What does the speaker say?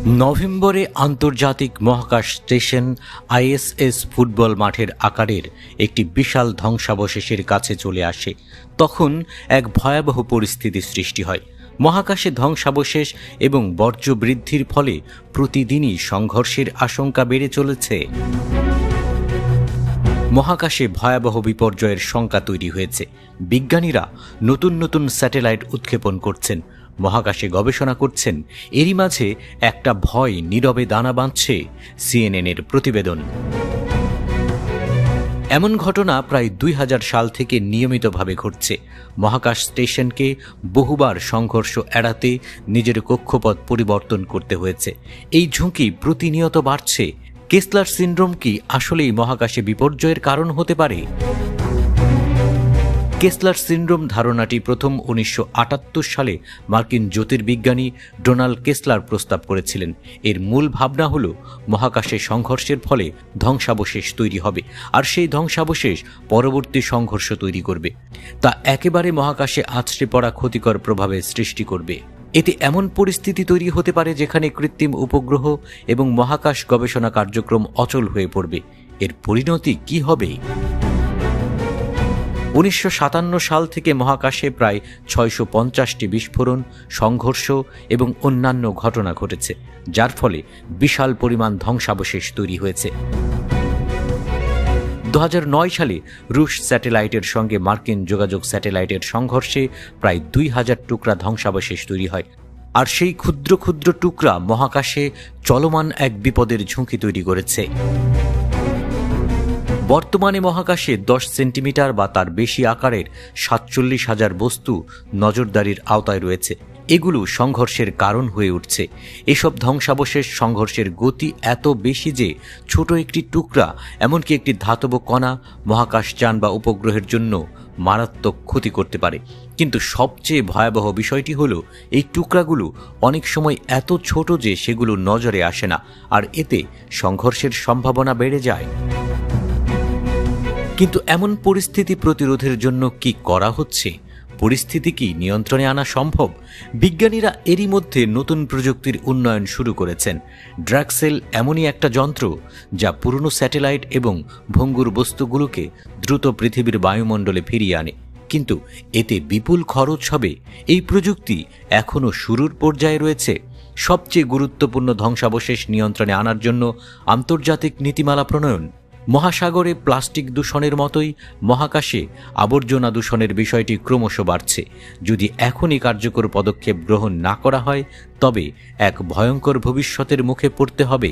নভেম্বরে আন্তর্জাতিক মহাকাশ স্টেশন আইএসএস ফুটবল মাঠের আকারের একটি বিশাল ধ্বংসাবশেষের কাছে চলে আসে। তখন এক ভয়াবহ পরিস্থিতি সৃষ্টি হয়। মহাকাশে ধ্বংসাবশেষ এবং বর্জ্য বৃদ্ধির ফলে প্রতিদিনই সংঘর্ষের আশঙ্কা বেড়ে চলেছে। মহাকাশে ভয়াবহ বিপর্যয়ের শঙ্কা তৈরি হয়েছে। বিজ্ঞানীরা নতুন নতুন স্যাটেলাইট উৎক্ষেপণ করছেন, মহাকাশে গবেষণা করছেন। এরই মাঝে একটা ভয় নীরবে দানা বাঁধছে। সিএনএনের প্রতিবেদন। এমন ঘটনা প্রায় 2000 সাল থেকে নিয়মিতভাবে ঘটছে। মহাকাশ স্টেশনকে বহুবার সংঘর্ষ এড়াতে নিজের কক্ষপথ পরিবর্তন করতে হয়েছে। এই ঝুঁকি প্রতিনিয়ত বাড়ছে। কেসলার সিন্ড্রোম কি আসলেই মহাকাশে বিপর্যয়ের কারণ হতে পারে? কেসলার সিন্ড্রোম ধারণাটি প্রথম 1978 সালে মার্কিন জ্যোতির্বিজ্ঞানী ডোনাল্ড কেসলার প্রস্তাব করেছিলেন। এর মূল ভাবনা হল মহাকাশে সংঘর্ষের ফলে ধ্বংসাবশেষ তৈরি হবে, আর সেই ধ্বংসাবশেষ পরবর্তী সংঘর্ষ তৈরি করবে। তা একেবারে মহাকাশে আছড়ে পড়া ক্ষতিকর প্রভাবের সৃষ্টি করবে। এতে এমন পরিস্থিতি তৈরি হতে পারে যেখানে কৃত্রিম উপগ্রহ এবং মহাকাশ গবেষণা কার্যক্রম অচল হয়ে পড়বে। এর পরিণতি কি হবে? 1957 সাল থেকে মহাকাশে প্রায় 650টি বিস্ফোরণ, সংঘর্ষ এবং অন্যান্য ঘটনা ঘটেছে, যার ফলে বিশাল পরিমাণ ধ্বংসাবশেষ তৈরি হয়েছে। 2009 সালে রুশ স্যাটেলাইটের সঙ্গে মার্কিন যোগাযোগ স্যাটেলাইটের সংঘর্ষে প্রায় 2000 টুকরা ধ্বংসাবশেষ তৈরি হয়। আর সেই ক্ষুদ্র ক্ষুদ্র টুকরা মহাকাশে চলমান এক বিপদের ঝুঁকি তৈরি করেছে। বর্তমানে মহাকাশে 10 সেন্টিমিটার বা তার বেশি আকারের 47,000 বস্তু নজরদারির আওতায় রয়েছে। এগুলো সংঘর্ষের কারণ হয়ে উঠছে। এসব ধ্বংসাবশেষ সংঘর্ষের গতি এত বেশি যে ছোট একটি টুকরা, এমনকি একটি ধাতব কণা মহাকাশযান বা উপগ্রহের জন্য মারাত্মক ক্ষতি করতে পারে। কিন্তু সবচেয়ে ভয়াবহ বিষয়টি হলো এই টুকরাগুলো অনেক সময় এত ছোট যে সেগুলো নজরে আসে না, আর এতে সংঘর্ষের সম্ভাবনা বেড়ে যায়। কিন্তু এমন পরিস্থিতি প্রতিরোধের জন্য কি করা হচ্ছে? পরিস্থিতি কি নিয়ন্ত্রণে আনা সম্ভব? বিজ্ঞানীরা এরই মধ্যে নতুন প্রযুক্তির উন্নয়ন শুরু করেছেন। ড্রাকসেল এমনই একটা যন্ত্র যা পুরনো স্যাটেলাইট এবং ভঙ্গুর বস্তুগুলোকে দ্রুত পৃথিবীর বায়ুমণ্ডলে ফিরিয়ে আনে। কিন্তু এতে বিপুল খরচ হবে। এই প্রযুক্তি এখনও শুরুর পর্যায়ে রয়েছে। সবচেয়ে গুরুত্বপূর্ণ ধ্বংসাবশেষ নিয়ন্ত্রণে আনার জন্য আন্তর্জাতিক নীতিমালা প্রণয়ন। মহাসাগরে প্লাস্টিক দূষণের মতোই মহাকাশে আবর্জনা দূষণের বিষয়টি ক্রমশ বাড়ছে। যদি এখনই কার্যকর পদক্ষেপ গ্রহণ না করা হয়, তবে এক ভয়ঙ্কর ভবিষ্যতের মুখে পড়তে হবে।